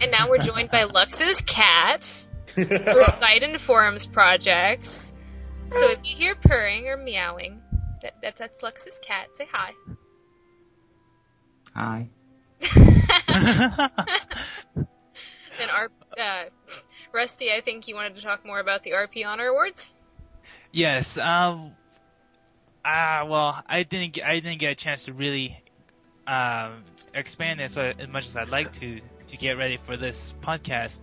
And now we're joined by Lux's cat for site and forums projects. So if you hear purring or meowing, that's Lux's cat. Say hi. Hi. And Rusty, I think you wanted to talk more about the RP Honor Awards? Yes. Well, I didn't get a chance to really expand this as much as I'd like to get ready for this podcast.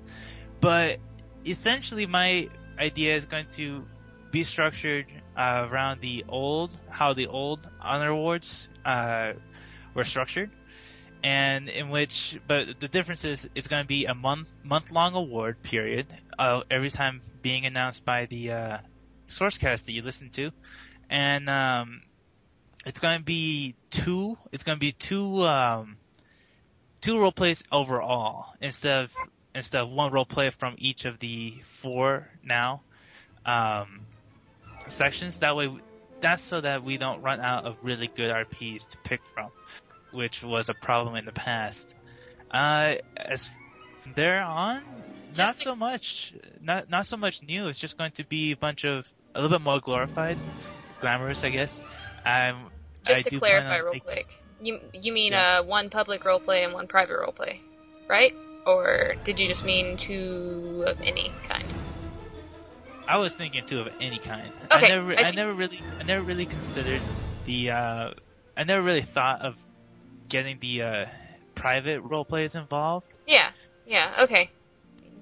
But essentially, my idea is going to be structured around how the old Honor Awards were structured, and but the difference is it's going to be a month-long award period, every time being announced by the Sourcecast that you listen to, and it's going to be two role plays overall instead of one role play from each of the four now sections. That's so that we don't run out of really good RPs to pick from, which was a problem in the past. As from there on, not so much new. It's just going to be a little bit more glamorous, I guess. Just to clarify real quick, you mean one public roleplay and one private roleplay, right? Or did you just mean two of any kind? I was thinking two of any kind. Okay, I never really considered I never really thought of getting the private roleplays involved. Yeah, okay.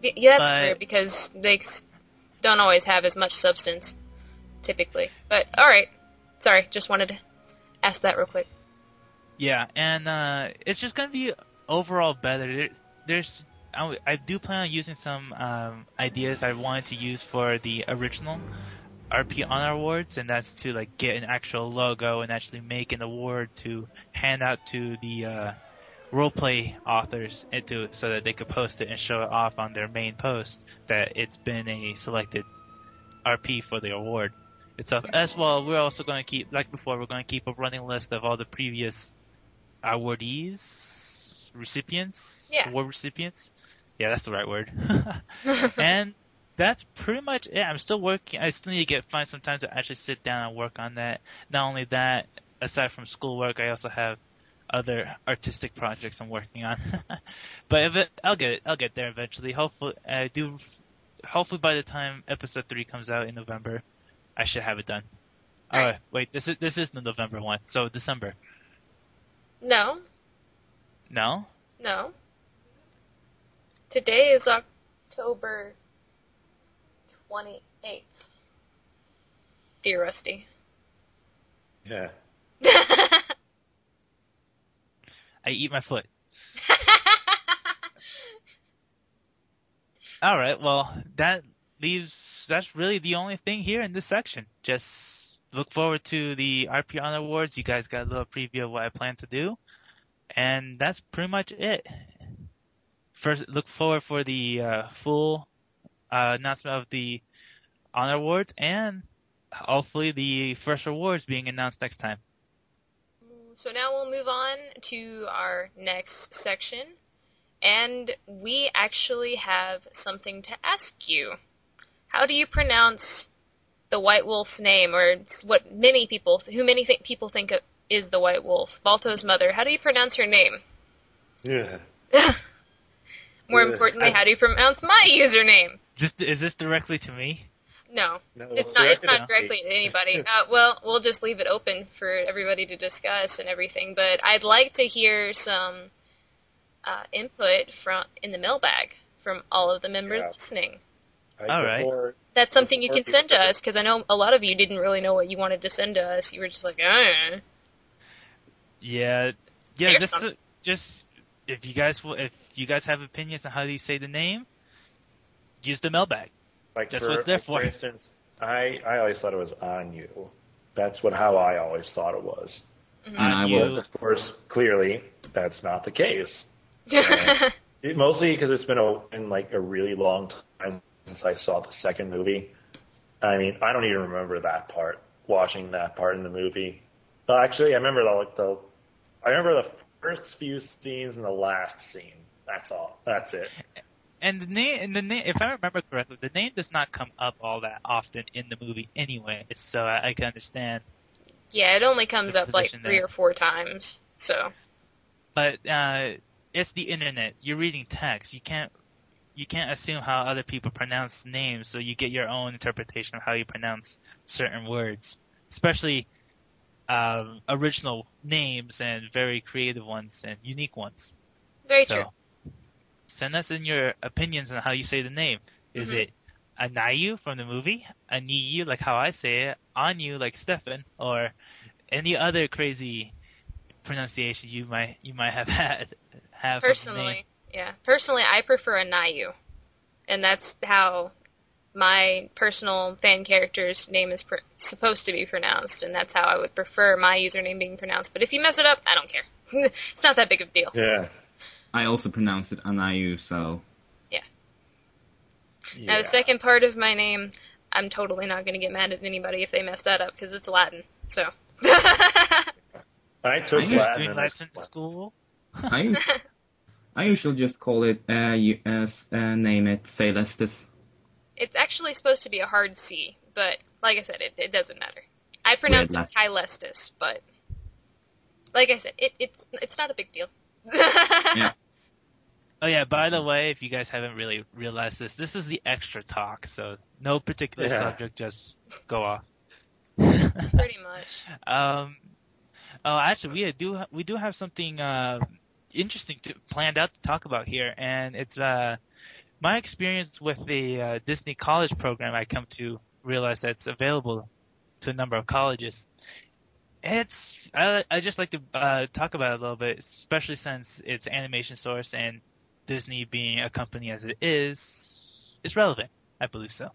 Yeah, that's true, because they don't always have as much substance, typically. But, alright. Sorry, just wanted to ask that real quick. Yeah, and it's just going to be overall better. I do plan on using some ideas I wanted to use for the original RP Honor Awards, and that's to get an actual logo and actually make an award to hand out to the roleplay authors so that they could post it and show it off on their main post that it's been a selected RP for the award itself. As well, we're also going to keep, like before, we're going to keep a running list of all the previous award recipients. Yeah, that's the right word. And that's pretty much it. I'm still working. I still need to find some time to actually sit down and work on that. Not only that, aside from schoolwork, I also have other artistic projects I'm working on. But I'll get there eventually. Hopefully by the time episode 3 comes out in November, I should have it done. Right. Wait, this is the November one, so December. No. No? No. Today is October 28th. Dear Rusty. Yeah. I eat my foot. Alright, well, that's really the only thing here in this section. Just look forward to the RP Honor Awards. You guys got a little preview of what I plan to do. And that's pretty much it. First, look forward for the full announcement of the Honor Awards, and hopefully the first awards being announced next time. So now we'll move on to our next section, and we actually have something to ask you. How do you pronounce the White Wolf's name, or what many people think is the White Wolf? Balto's mother. How do you pronounce her name? Yeah. More importantly, how do you pronounce my username? Is this directly to me? No, it's not directly to anybody. Well, we'll just leave it open for everybody to discuss and everything. But I'd like to hear some input in the mailbag from all of the members listening. All right. That's something you can send to us, because I know a lot of you didn't really know what you wanted to send to us. You were just like, Yeah. Just if you guys have opinions on how you say the name, use the mailbag. That's what it's there for. For instance, I always thought it was Aniu. That's how I always thought it was. Mm-hmm. Aniu. Of course, clearly, that's not the case. Mostly because it's been a really long time since I saw the second movie. I mean, I don't even remember that part, watching that part in the movie. Actually, I remember the first few scenes and the last scene. That's all. That's it. And the name, if I remember correctly, the name does not come up all that often in the movie anyway, so I can understand. Yeah, it only comes up like 3 there. or 4 times, so. But it's the internet. You're reading text. You can't assume how other people pronounce names, so you get your own interpretation of how you pronounce certain words, especially original names and very creative ones and unique ones. Very true. Send us in your opinions on how you say the name. Is it Aniu from the movie? Aniu, like how I say it. Aniu, like Stefan, or any other crazy pronunciation you might have. Personally, I prefer Aniu, and that's how my personal fan character's name is supposed to be pronounced, and that's how I would prefer my username being pronounced. But if you mess it up, I don't care. It's not that big of a deal. Yeah. I also pronounce it Aniu, so... Yeah. Now, the second part of my name, I'm totally not going to get mad at anybody if they mess that up, because it's Latin, so... I took Latin in school. I usually just call it, name it Caelestis. It's actually supposed to be a hard C, but, like I said, it doesn't matter. I pronounce it Caelestis, but... Like I said, it's not a big deal. Yeah. Oh yeah, by the way, if you guys haven't really realized this is the extra talk, so no particular subject, just go off. Pretty much. Actually, we do have something interesting planned out to talk about here, and it's my experience with the Disney College program. I come to realize that's available to a number of colleges. I just like to talk about it a little bit, especially since it's Animation Source and Disney being a company as it is relevant. I believe so.